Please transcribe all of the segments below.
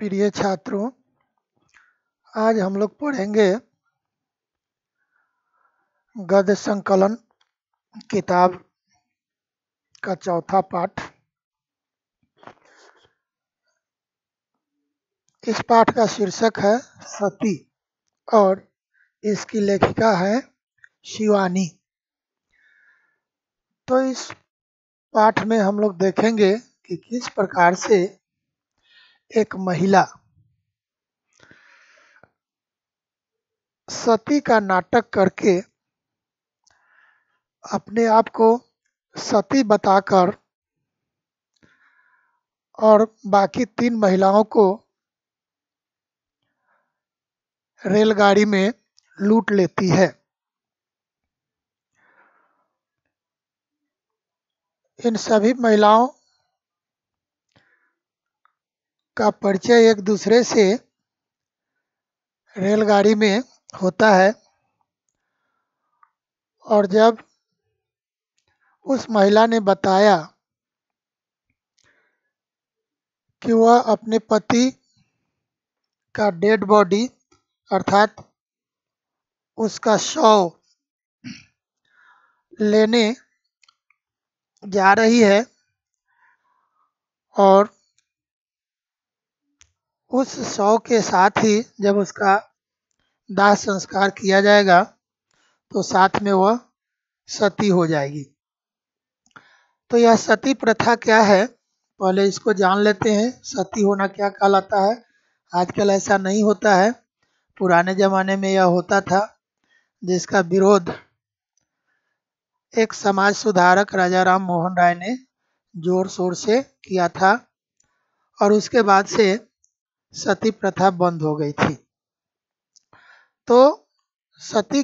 प्रिय छात्रों, आज हम लोग पढ़ेंगे गद्य संकलन किताब का चौथा पाठ। इस पाठ का शीर्षक है सती और इसकी लेखिका है शिवानी। तो इस पाठ में हम लोग देखेंगे कि किस प्रकार से एक महिला सती का नाटक करके अपने आप को सती बताकर और बाकी 3 महिलाओं को रेलगाड़ी में लूट लेती है। इन सभी महिलाओं का परिचय एक दूसरे से रेलगाड़ी में होता है और जब उस महिला ने बताया कि वह अपने पति का डेड बॉडी अर्थात उसका शव लेने जा रही है और उस शव के साथ ही जब उसका दाह संस्कार किया जाएगा तो साथ में वह सती हो जाएगी। तो यह सती प्रथा क्या है, पहले इसको जान लेते हैं। सती होना क्या कहलाता है। आजकल ऐसा नहीं होता है, पुराने ज़माने में यह होता था, जिसका विरोध एक समाज सुधारक राजा राम मोहन राय ने जोर शोर से किया था और उसके बाद से सती प्रथा बंद हो गई थी। तो सती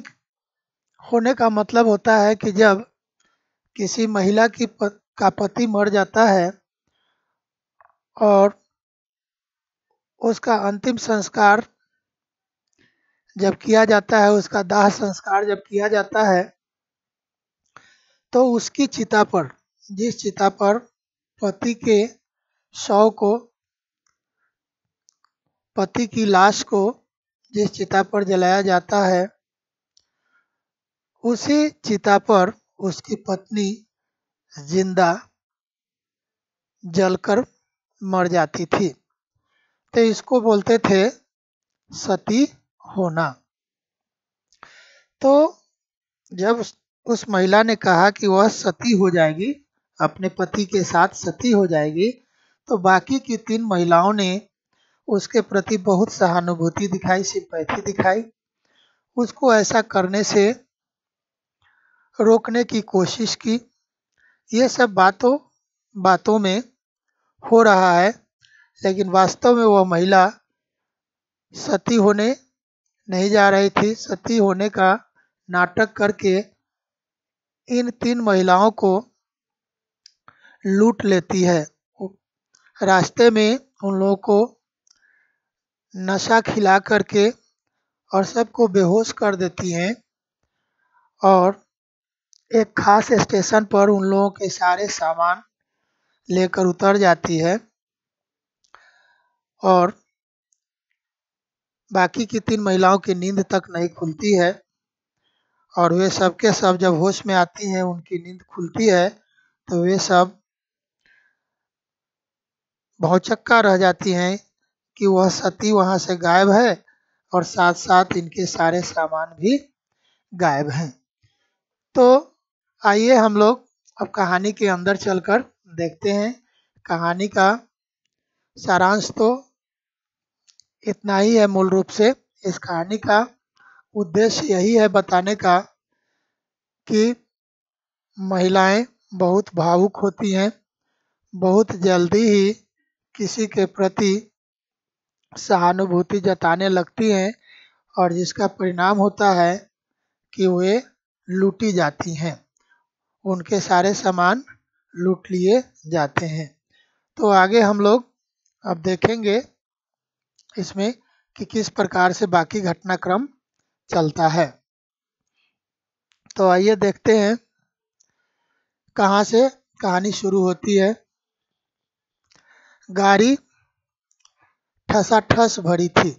होने का मतलब होता है कि जब किसी महिला का पति मर जाता है और उसका अंतिम संस्कार जब किया जाता है, उसका दाह संस्कार जब किया जाता है, तो उसकी चिता पर, जिस चिता पर पति के शव को, पति की लाश को जिस चिता पर जलाया जाता है, उसी चिता पर उसकी पत्नी जिंदा जलकर मर जाती थी। तो इसको बोलते थे सती होना। तो जब उस महिला ने कहा कि वह सती हो जाएगी, अपने पति के साथ सती हो जाएगी, तो बाकी की 3 महिलाओं ने उसके प्रति बहुत सहानुभूति दिखाई, सिंपैथी दिखाई, उसको ऐसा करने से रोकने की कोशिश की। ये सब बातों में हो रहा है, लेकिन वास्तव में वह महिला सती होने नहीं जा रही थी। सती होने का नाटक करके इन 3 महिलाओं को लूट लेती है। रास्ते में उन लोगों को नशा खिला करके और सबको बेहोश कर देती हैं और एक खास स्टेशन पर उन लोगों के सारे सामान लेकर उतर जाती है और बाकी की 3 महिलाओं की नींद तक नहीं खुलती है और वे सब के सब जब होश में आती हैं, उनकी नींद खुलती है, तो वे सब भौचक्का रह जाती हैं कि वह सती वहाँ से गायब है और साथ साथ इनके सारे सामान भी गायब हैं। तो आइए हम लोग अब कहानी के अंदर चलकर देखते हैं। कहानी का सारांश तो इतना ही है। मूल रूप से इस कहानी का उद्देश्य यही है बताने का कि महिलाएं बहुत भावुक होती हैं, बहुत जल्दी ही किसी के प्रति सहानुभूति जताने लगती हैं और जिसका परिणाम होता है कि वे लूटी जाती हैं, उनके सारे सामान लूट लिए जाते हैं। तो आगे हम लोग अब देखेंगे इसमें कि किस प्रकार से बाकी घटनाक्रम चलता है। तो आइए देखते हैं कहाँ से कहानी शुरू होती है। गाड़ी ठसाठस भरी थी।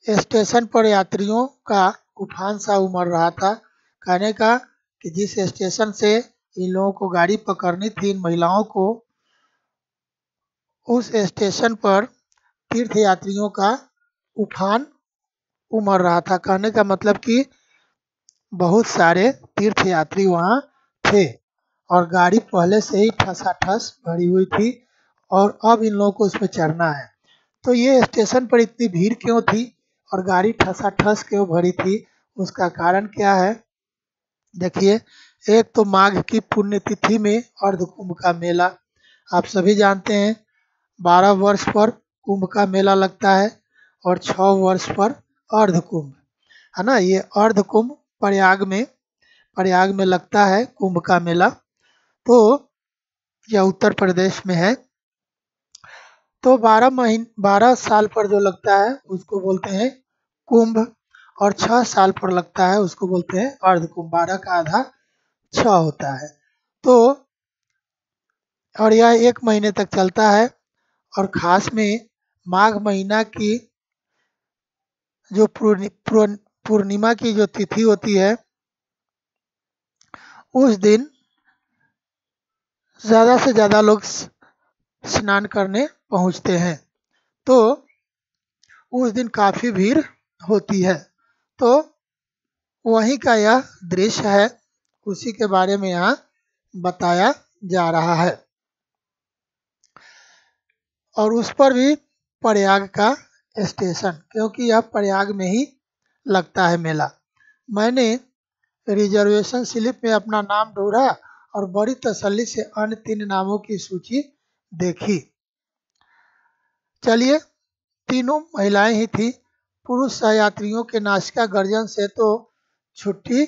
स्टेशन पर यात्रियों का उफान सा उमड़ रहा था। कहने का कि जिस स्टेशन से इन लोगों को गाड़ी पकड़नी थी, इन महिलाओं को, उस स्टेशन पर तीर्थ यात्रियों का उफान उमड़ रहा था। कहने का मतलब कि बहुत सारे तीर्थ यात्री वहाँ थे और गाड़ी पहले से ही ठसाठस भरी हुई थी और अब इन लोगों को उसमें चढ़ना है। तो ये स्टेशन पर इतनी भीड़ क्यों थी और गाड़ी ठसाठस क्यों भरी थी, उसका कारण क्या है? देखिए, एक तो माघ की पुण्यतिथि में अर्धकुंभ का मेला, आप सभी जानते हैं 12 वर्ष पर कुंभ का मेला लगता है और 6 वर्ष पर अर्धकुंभ, है ना। ये अर्धकुंभ प्रयाग में लगता है कुंभ का मेला। तो यह उत्तर प्रदेश में है। तो 12 साल पर जो लगता है उसको बोलते हैं कुंभ और 6 साल पर लगता है उसको बोलते हैं अर्धकुंभ। 12 का आधा 6 होता है। तो और यह 1 महीने तक चलता है और खास में माघ महीना की जो पूर्णिमा की जो तिथि होती है, उस दिन ज़्यादा से ज़्यादा लोग स्नान करने पहुंचते हैं। तो उस दिन काफ़ी भीड़ होती है। तो वहीं का यह दृश्य है, उसी के बारे में यहाँ बताया जा रहा है। और उस पर भी प्रयाग का स्टेशन, क्योंकि यह प्रयाग में ही लगता है मेला। मैंने रिजर्वेशन स्लिप में अपना नाम ढूंढा और बड़ी तसल्ली से अन्य 3 नामों की सूची देखी। चलिए, तीनों महिलाएं ही थी। पुरुष सहयात्रियों के नासिका गर्जन से तो छुट्टी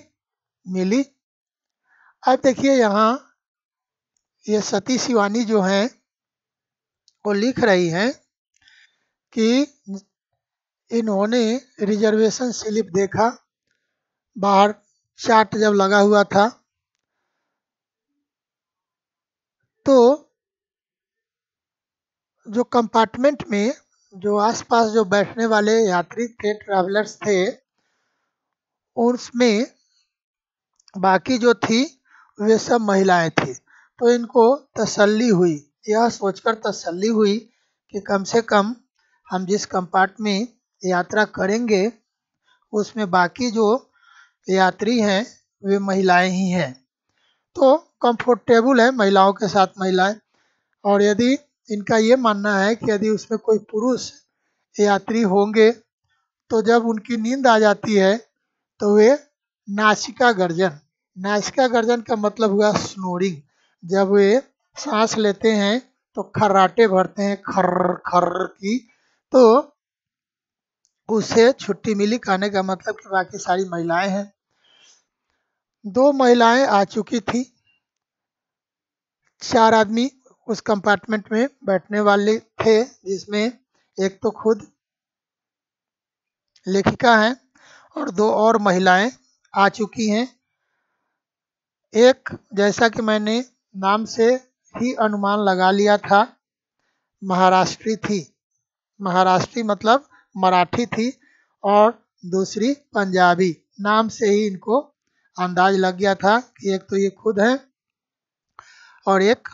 मिली। अब देखिए, यहाँ ये सती शिवानी जो हैं वो लिख रही हैं कि इन्होंने रिजर्वेशन स्लिप देखा, बाहर चार्ट जब लगा हुआ था तो जो कंपार्टमेंट में जो आसपास जो बैठने वाले यात्री थे, ट्रैवलर्स थे, उसमें बाकी जो थी वे सब महिलाएं थी। तो इनको तसल्ली हुई, यह सोचकर तसल्ली हुई कि कम से कम हम जिस कंपार्टमेंट में यात्रा करेंगे उसमें बाकी जो यात्री हैं वे महिलाएं ही हैं, तो कंफर्टेबल है महिलाओं के साथ महिलाएं। और यदि इनका ये मानना है कि यदि उसमें कोई पुरुष यात्री होंगे तो जब उनकी नींद आ जाती है तो वे नासिका गर्जन का मतलब हुआ स्नोरिंग। जब वे सांस लेते हैं तो खर्राटे भरते हैं, खर्र खर्र की, तो उसे छुट्टी मिली। कहने का मतलब कि बाकी सारी महिलाएं हैं। 2 महिलाएं आ चुकी थी, 4 आदमी उस कंपार्टमेंट में बैठने वाले थे, जिसमें एक तो खुद लेखिका हैं और 2 और महिलाएं आ चुकी हैं। एक, जैसा कि मैंने नाम से ही अनुमान लगा लिया था, महाराष्ट्री थी। महाराष्ट्री मतलब मराठी थी और दूसरी पंजाबी। नाम से ही इनको अंदाज लग गया था कि एक तो ये खुद है और एक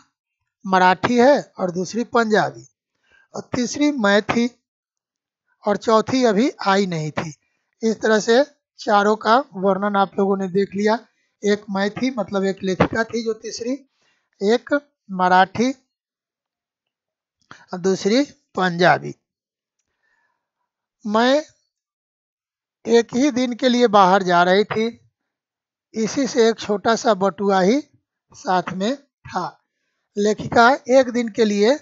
मराठी है और दूसरी पंजाबी, और तीसरी मैं थी और चौथी अभी आई नहीं थी। इस तरह से चारों का वर्णन आप लोगों ने देख लिया। एक मैं थी मतलब एक लेखिका थी जो तीसरी, एक मराठी और दूसरी पंजाबी। मैं एक ही दिन के लिए बाहर जा रही थी, इसी से एक छोटा सा बटुआ ही साथ में था। लेखिका एक दिन के लिए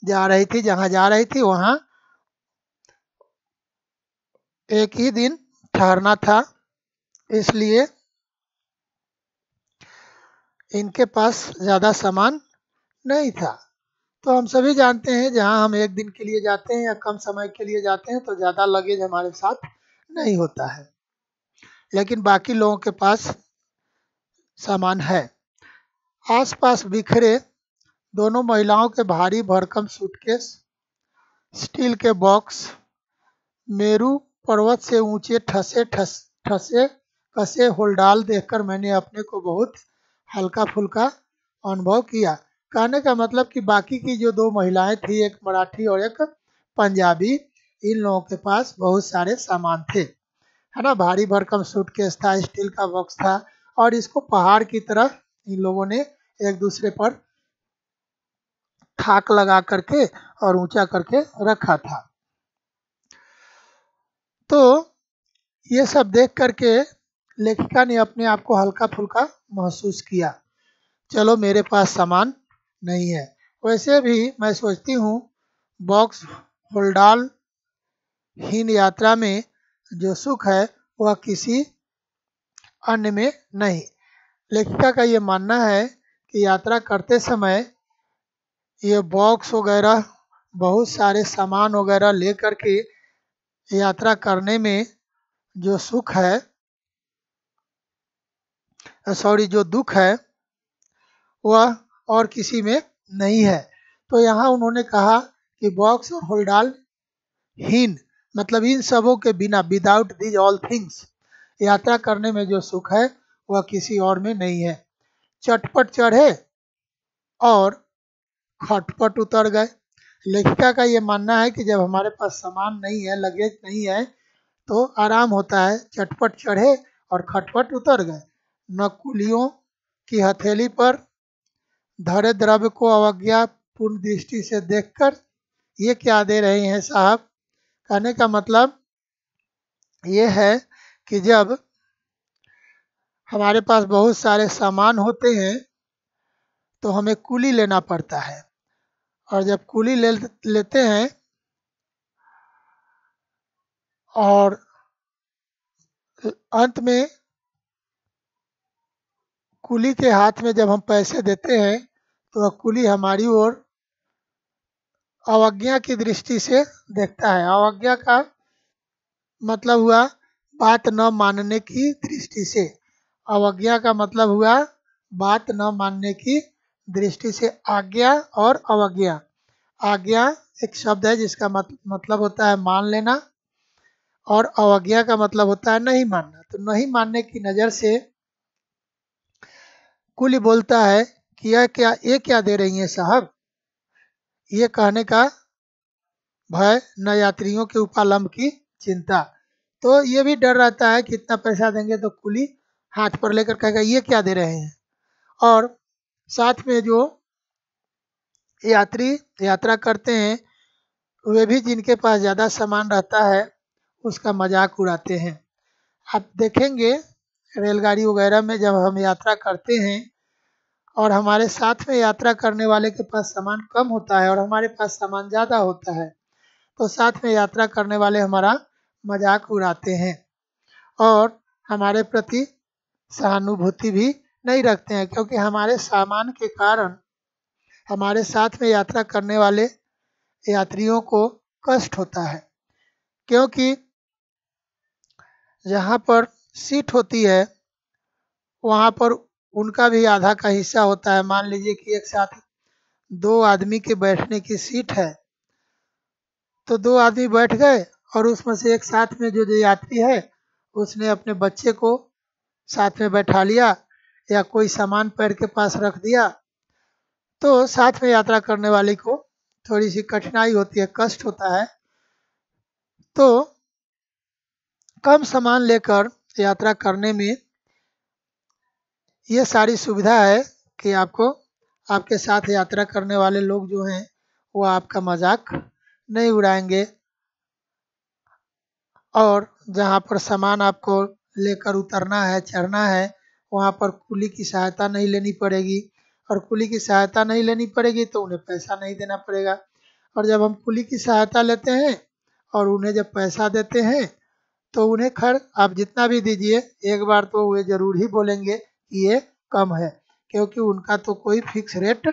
जा रही थी, जहाँ जा रही थी वहाँ एक ही दिन ठहरना था, इसलिए इनके पास ज़्यादा सामान नहीं था। तो हम सभी जानते हैं जहाँ हम एक दिन के लिए जाते हैं या कम समय के लिए जाते हैं तो ज़्यादा लगेज हमारे साथ नहीं होता है, लेकिन बाकी लोगों के पास सामान है। आसपास बिखरे दोनों महिलाओं के भारी भरकम सूटकेस स्टील के बॉक्स मेरू पर्वत से ऊंचे ठसे कसे होल्डाल देखकर मैंने अपने को बहुत हल्का फुल्का अनुभव किया। कहने का मतलब कि बाकी की जो दो महिलाएं थी, एक मराठी और एक पंजाबी, इन लोगों के पास बहुत सारे सामान थे, है ना। भारी भरकम सूटकेस था, स्टील का बॉक्स था, और इसको पहाड़ की तरह इन लोगों ने एक दूसरे पर थाक लगा करके और ऊंचा करके रखा था। तो ये सब देख करके लेखिका ने अपने आप को हल्का फुल्का महसूस किया। चलो मेरे पास सामान नहीं है। वैसे भी मैं सोचती हूँ बॉक्स होल्डाल हीन यात्रा में जो सुख है वह किसी अन्य में नहीं। लेखिका का ये मानना है कि यात्रा करते समय ये बॉक्स वगैरह बहुत सारे सामान वगैरह ले करके यात्रा करने में जो सुख है, सॉरी, जो दुख है वह और किसी में नहीं है। तो यहाँ उन्होंने कहा कि बॉक्स और होल्डाल हीन मतलब इन सबों के बिना, विदाउट दीज ऑल थिंग्स, यात्रा करने में जो सुख है वह किसी और में नहीं है। चटपट चढ़े और खटपट उतर गए। लेखिका का ये मानना है कि जब हमारे पास सामान नहीं है, लगेज नहीं है, तो आराम होता है, चटपट चढ़े और खटपट उतर गए। न कुलियों की हथेली पर धरे द्रव्य को अवज्ञापूर्ण दृष्टि से देखकर ये क्या दे रहे हैं साहब। कहने का मतलब ये है कि जब हमारे पास बहुत सारे सामान होते हैं तो हमें कुली लेना पड़ता है, और जब कुली लेते हैं और अंत में कुली के हाथ में जब हम पैसे देते हैं तो वह कुली हमारी ओर अवज्ञा की दृष्टि से देखता है। अवज्ञा का मतलब हुआ बात न मानने की दृष्टि से। अवज्ञा का मतलब हुआ बात न मानने की दृष्टि से। आज्ञा और अवज्ञा। आज्ञा एक शब्द है जिसका मतलब होता है मान लेना, और अवज्ञा का मतलब होता है नहीं मानना। तो नहीं मानने की नज़र से कुली बोलता है कि ये क्या दे रही हैं साहब। ये कहने का भय न यात्रियों के उपालंब की चिंता। तो ये भी डर रहता है कि इतना पैसा देंगे तो कुली हाथ पर लेकर कहेगा ये क्या दे रहे हैं। और साथ में जो यात्री यात्रा करते हैं वे भी जिनके पास ज़्यादा सामान रहता है उसका मजाक उड़ाते हैं। आप देखेंगे रेलगाड़ी वगैरह में जब हम यात्रा करते हैं और हमारे साथ में यात्रा करने वाले के पास सामान कम होता है और हमारे पास सामान ज़्यादा होता है, तो साथ में यात्रा करने वाले हमारा मजाक उड़ाते हैं और हमारे प्रति सहानुभूति भी नहीं रखते हैं, क्योंकि हमारे सामान के कारण हमारे साथ में यात्रा करने वाले यात्रियों को कष्ट होता है। क्योंकि जहाँ पर सीट होती है वहाँ पर उनका भी आधा का हिस्सा होता है। मान लीजिए कि एक साथ दो आदमी के बैठने की सीट है, तो दो आदमी बैठ गए और उसमें से एक साथ में जो यात्री है उसने अपने बच्चे को साथ में बैठा लिया या कोई सामान पैर के पास रख दिया, तो साथ में यात्रा करने वाले को थोड़ी सी कठिनाई होती है, कष्ट होता है। तो कम सामान लेकर यात्रा करने में ये सारी सुविधा है कि आपको आपके साथ यात्रा करने वाले लोग जो हैं वो आपका मजाक नहीं उड़ाएंगे, और जहाँ पर सामान आपको लेकर उतरना है, चढ़ना है, वहाँ पर कुली की सहायता नहीं लेनी पड़ेगी, और कुली की सहायता नहीं लेनी पड़ेगी तो उन्हें पैसा नहीं देना पड़ेगा। और जब हम कुली की सहायता लेते हैं और उन्हें जब पैसा देते हैं तो उन्हें खैर आप जितना भी दीजिए एक बार तो वे ज़रूर ही बोलेंगे कि ये कम है, क्योंकि उनका तो कोई फिक्स रेट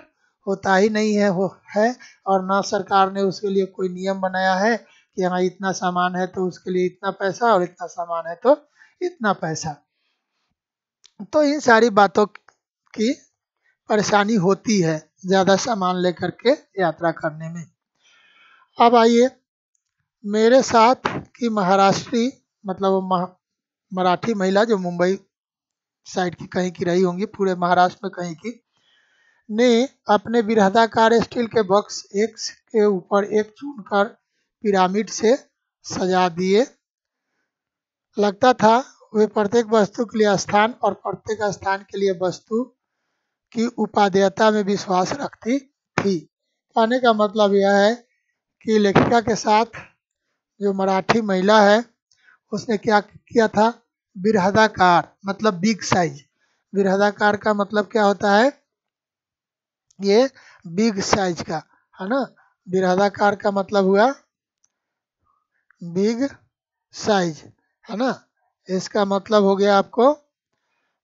होता ही नहीं है और ना सरकार ने उसके लिए कोई नियम बनाया है कि हाँ इतना सामान है तो उसके लिए इतना पैसा और इतना सामान है तो इतना पैसा। तो इन सारी बातों की परेशानी होती है ज़्यादा सामान लेकर के यात्रा करने में। अब आइए, मेरे साथ की महाराष्ट्री मतलब मराठी महिला जो मुंबई साइड की कहीं की रही होंगी, पूरे महाराष्ट्र में कहीं की, ने अपने बृहदाकार स्टील के बॉक्स एक के ऊपर एक चुनकर पिरामिड से सजा दिए। लगता था वे प्रत्येक वस्तु के लिए स्थान और प्रत्येक स्थान के लिए वस्तु की उपादेयता में विश्वास रखती थी। कहने का मतलब यह है कि लेखिका के साथ जो मराठी महिला है उसने क्या किया था, बृहदाकार मतलब बिग साइज। बृहदाकार का मतलब क्या होता है, ये बिग साइज का है ना। बृहदाकार का मतलब हुआ बिग साइज है ना, इसका मतलब हो गया आपको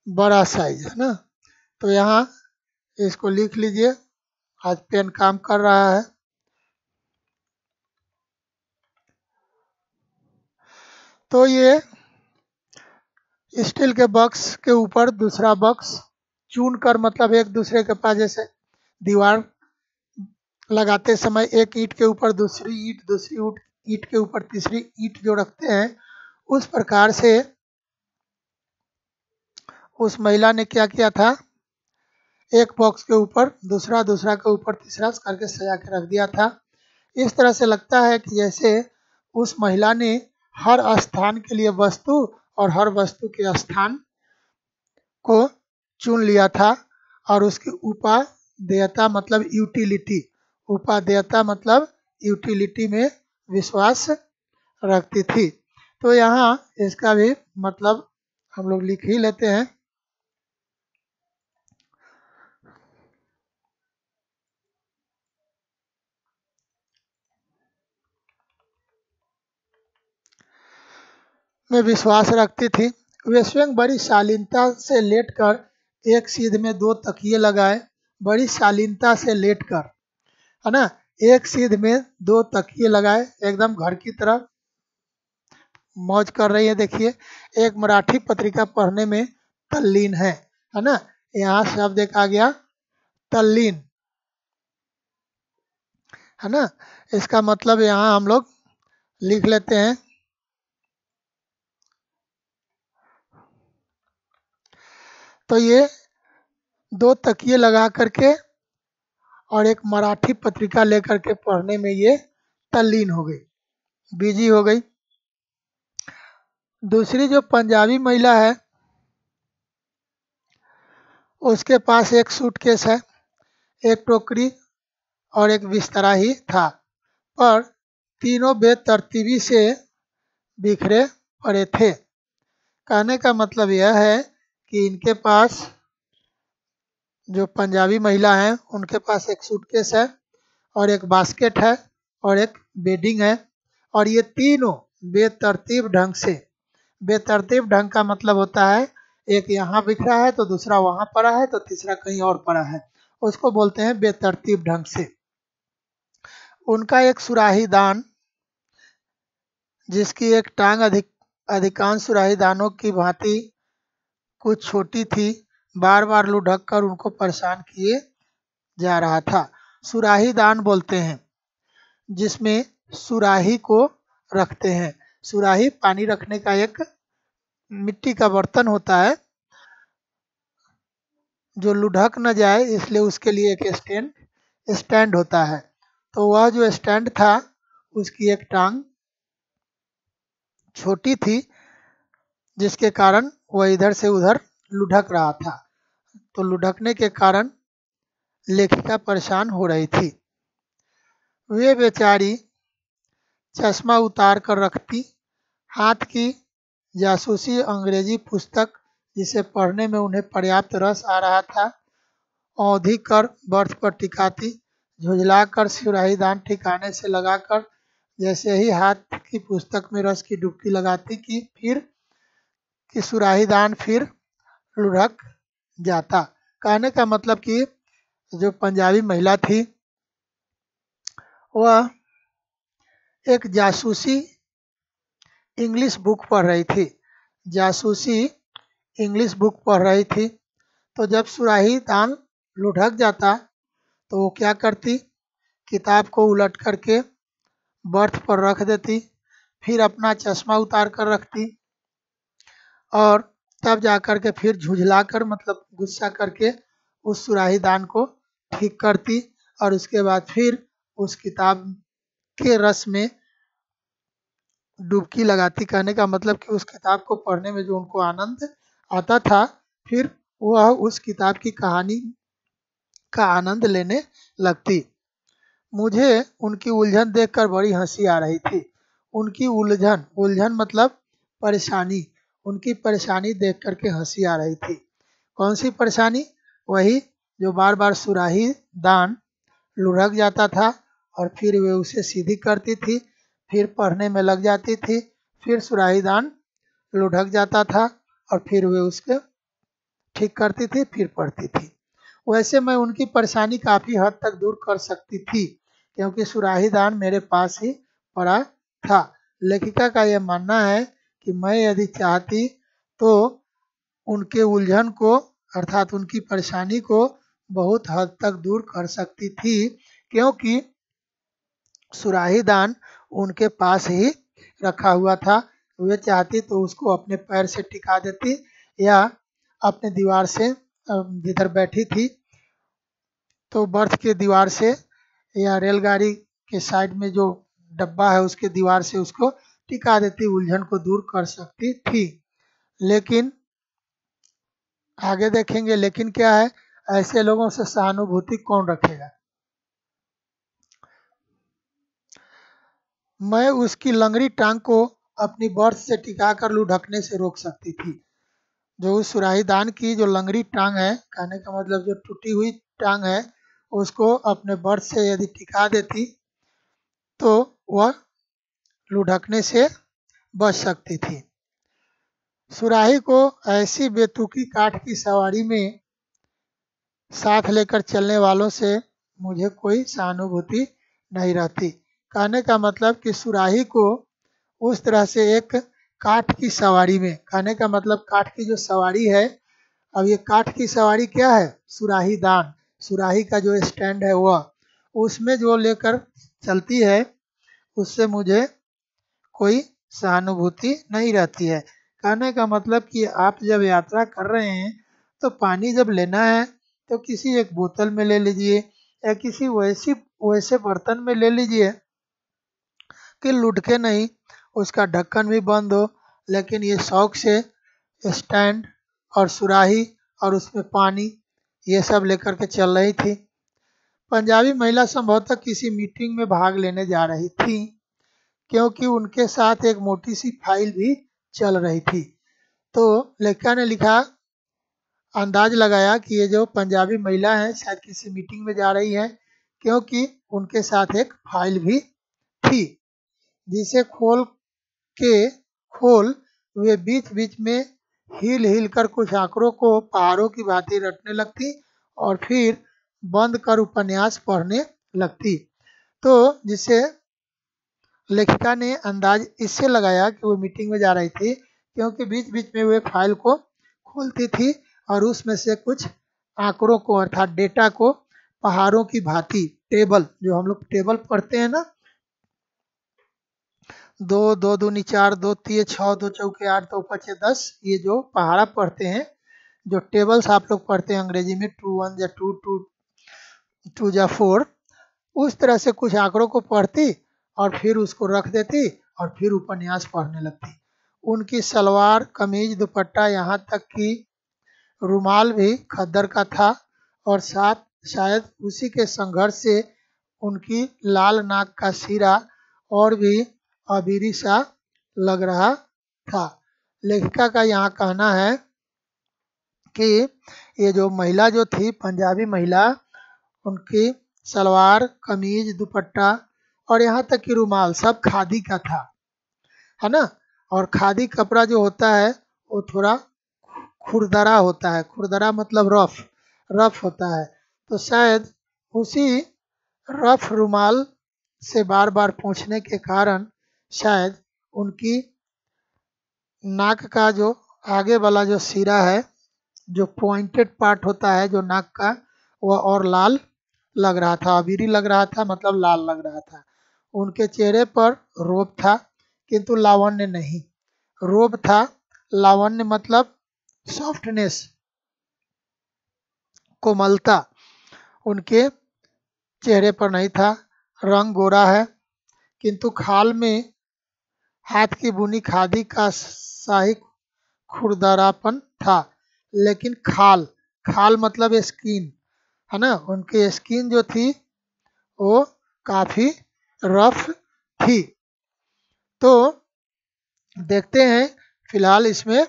बड़ा साइज है ना। तो यहाँ इसको लिख लीजिए, आज पेन काम कर रहा है। तो ये स्टील के बॉक्स के ऊपर दूसरा बॉक्स चून कर, मतलब एक दूसरे के पास जैसे दीवार लगाते समय एक ईंट के ऊपर दूसरी ईंट, दूसरी ईंट के ऊपर तीसरी ईंट जो रखते हैं, उस प्रकार से उस महिला ने क्या किया था, एक बॉक्स के ऊपर दूसरा, दूसरा के ऊपर तीसरा करके सजा के रख दिया था। इस तरह से लगता है कि जैसे उस महिला ने हर स्थान के लिए वस्तु और हर वस्तु के स्थान को चुन लिया था और उसकी उपादेयता मतलब यूटिलिटी, उपादेयता मतलब यूटिलिटी में विश्वास रखती थी। तो यहाँ इसका भी मतलब हम लोग लिख ही लेते हैं। में विश्वास रखती थी। वे स्वयं बड़ी शालीनता से लेटकर एक सीध में दो तकिए लगाए, बड़ी शालीनता से लेटकर है ना, एक सीध में दो तकिए लगाए, एकदम घर की तरह मौज कर रही है। देखिए, एक मराठी पत्रिका पढ़ने में तल्लीन है ना। यहाँ शब्द एक आ गया तल्लीन है ना। इसका मतलब यहाँ हम लोग लिख लेते हैं, तो ये दो तकिए लगा करके और एक मराठी पत्रिका लेकर के पढ़ने में ये तल्लीन हो गई, बिजी हो गई। दूसरी जो पंजाबी महिला है उसके पास एक सूटकेस है, एक टोकरी और एक बिस्तरा ही था, पर तीनों बेतरतीबी से बिखरे पड़े थे। कहने का मतलब यह है कि इनके पास जो पंजाबी महिला हैं उनके पास एक सूटकेस है और एक बास्केट है और एक बेडिंग है, और ये तीनों बेतरतीब ढंग से, बेतरतीब ढंग का मतलब होता है एक यहाँ बिखरा है तो दूसरा वहाँ पड़ा है तो तीसरा कहीं और पड़ा है, उसको बोलते हैं बेतरतीब ढंग से। उनका एक सुराही दान जिसकी एक टांग अधिकांश सुराही दानों की भांति कुछ छोटी थी, बार बार लुढ़क कर उनको परेशान किए जा रहा था। सुराही दान बोलते हैं जिसमें सुराही को रखते हैं। सुराही पानी रखने का एक मिट्टी का बर्तन होता है जो लुढ़क न जाए, इसलिए उसके लिए एक स्टैंड होता है। तो वह जो स्टैंड था उसकी एक टांग छोटी थी जिसके कारण वह इधर से उधर लुढ़क रहा था, तो लुढ़कने के कारण लेखिका परेशान हो रही थी। वे बेचारी चश्मा उतार कर रखती, हाथ की जासूसी अंग्रेजी पुस्तक जिसे पढ़ने में उन्हें पर्याप्त रस आ रहा था औंधी कर बर्थ पर टिकाती, झुझलाकर सुराहीदान ठिकाने से लगाकर जैसे ही हाथ की पुस्तक में रस की डुबकी लगाती कि सुराहीदान फिर लुढ़क जाता। कहने का मतलब कि जो पंजाबी महिला थी वह एक जासूसी इंग्लिश बुक पढ़ रही थी, जासूसी इंग्लिश बुक पढ़ रही थी। तो जब सुराही दान लुढ़क जाता तो वो क्या करती, किताब को उलट करके बर्थ पर रख देती, फिर अपना चश्मा उतार कर रखती और तब जाकर के फिर झुझलाकर मतलब गुस्सा करके उस सुराहीदान को ठीक करती और उसके बाद फिर उस किताब के रस में डुबकी लगाती। कहने का मतलब कि उस किताब को पढ़ने में जो उनको आनंद आता था, फिर वह उस किताब की कहानी का आनंद लेने लगती। मुझे उनकी उलझन देखकर बड़ी हंसी आ रही थी। उनकी उलझन, उलझन मतलब परेशानी, उनकी परेशानी देख करके हंसी आ रही थी। कौन सी परेशानी? वही जो बार बार सुराही दान लुढ़क जाता था और फिर वे उसे सीधी करती थी, फिर पढ़ने में लग जाती थी, फिर सुराही दान लुढ़क जाता था और फिर वे उसके ठीक करती थी, फिर पढ़ती थी। वैसे मैं उनकी परेशानी काफ़ी हद तक दूर कर सकती थी क्योंकि सुराही दान मेरे पास ही पड़ा था। लेखिका का यह मानना है कि मैं यदि चाहती तो उनके उलझन को अर्थात उनकी परेशानी को बहुत हद तक दूर कर सकती थी क्योंकि सुराही दान उनके पास ही रखा हुआ था। वे चाहती तो उसको अपने पैर से टिका देती या अपने दीवार से जिधर बैठी थी तो बर्थ के दीवार से या रेलगाड़ी के साइड में जो डब्बा है उसके दीवार से उसको टिका देती, उलझन को दूर कर सकती थी। लेकिन आगे देखेंगे, लेकिन क्या है, ऐसे लोगों से सहानुभूति कौन रखेगा। मैं उसकी लंगड़ी टांग को अपनी बर्थ से टिकाकर लुढ़कने से रोक सकती थी। जो उस सुराहीदान की जो लंगड़ी टांग है, कहने का मतलब जो टूटी हुई टांग है, उसको अपने बर्थ से यदि टिका देती तो वह लुढ़कने से बच सकती थी। सुराही को ऐसी बेतुकी काठ की सवारी में साथ लेकर चलने वालों से मुझे कोई सहानुभूति नहीं रहती। कहने का मतलब कि सुराही को उस तरह से एक काठ की सवारी में, कहने का मतलब काठ की जो सवारी है, अब ये काठ की सवारी क्या है? सुराही दान, सुराही का जो स्टैंड है वह, उसमें जो लेकर चलती है उससे मुझे कोई सहानुभूति नहीं रहती है। कहने का मतलब कि आप जब यात्रा कर रहे हैं तो पानी जब लेना है तो किसी एक बोतल में ले लीजिए या किसी वैसे बर्तन में ले लीजिए कि लुढ़के नहीं, उसका ढक्कन भी बंद हो। लेकिन ये शौक से स्टैंड और सुराही और उसमें पानी ये सब लेकर के चल रही थी। पंजाबी महिला संभवतः किसी मीटिंग में भाग लेने जा रही थी क्योंकि उनके साथ एक मोटी सी फाइल भी चल रही थी। तो लेखिका ने लिखा, अंदाज लगाया कि ये जो पंजाबी महिला है शायद किसी मीटिंग में जा रही है क्योंकि उनके साथ एक फाइल भी थी जिसे खोल वे बीच बीच में हिल कर कुछ आंकड़ों को पहाड़ों की भांति रटने लगती और फिर बंद कर उपन्यास पढ़ने लगती। तो जिसे लेखिका ने अंदाज इससे लगाया कि वो मीटिंग में जा रही थी क्योंकि बीच बीच में वे फाइल को खोलती थी और उसमें से कुछ आंकड़ों को अर्थात डेटा को पहाड़ों की भांति, टेबल जो हम लोग टेबल पढ़ते हैं ना, 2 2 दूनी 4 2 3 6 2 चौके 8 2 5 10, ये जो पहाड़ा पढ़ते हैं, जो टेबल्स आप लोग पढ़ते हैं अंग्रेजी में 2 1 या 2 2 2 या 4, उस तरह से कुछ आंकड़ों को पढ़ती और फिर उसको रख देती और फिर उपन्यास पढ़ने लगती। उनकी सलवार कमीज दुपट्टा यहाँ तक कि रुमाल भी खद्दर का था और साथ शायद उसी के संघर्ष से उनकी लाल नाक का सिरा और भी अबीरी सा लग रहा था। लेखिका का यहाँ कहना है कि ये जो महिला जो थी पंजाबी महिला, उनकी सलवार कमीज दुपट्टा और यहाँ तक कि रुमाल सब खादी का था, है ना। और खादी कपड़ा जो होता है वो थोड़ा खुरदरा होता है, खुरदरा मतलब रफ होता है। तो शायद उसी रफ रुमाल से बार बार पोंछने के कारण शायद उनकी नाक का जो आगे वाला जो सिरा है, जो पॉइंटेड पार्ट होता है जो नाक का, वह और लाल लग रहा था, अबीरी लग रहा था, मतलब लाल लग रहा था। उनके चेहरे पर रोब था किंतु लावण्य नहीं। रोब था, लावण्य मतलब सॉफ्टनेस, कोमलता उनके चेहरे पर नहीं था। रंग गोरा है किंतु खाल में हाथ की बुनी खादी का शाही खुरदरापन था। लेकिन खाल, खाल मतलब स्किन है ना, उनकी स्किन जो थी वो काफी रफ थी। तो देखते हैं, फिलहाल इसमें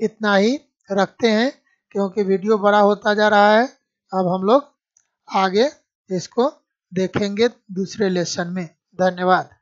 इतना ही रखते हैं क्योंकि वीडियो बड़ा होता जा रहा है। अब हम लोग आगे इसको देखेंगे दूसरे लेसन में। धन्यवाद।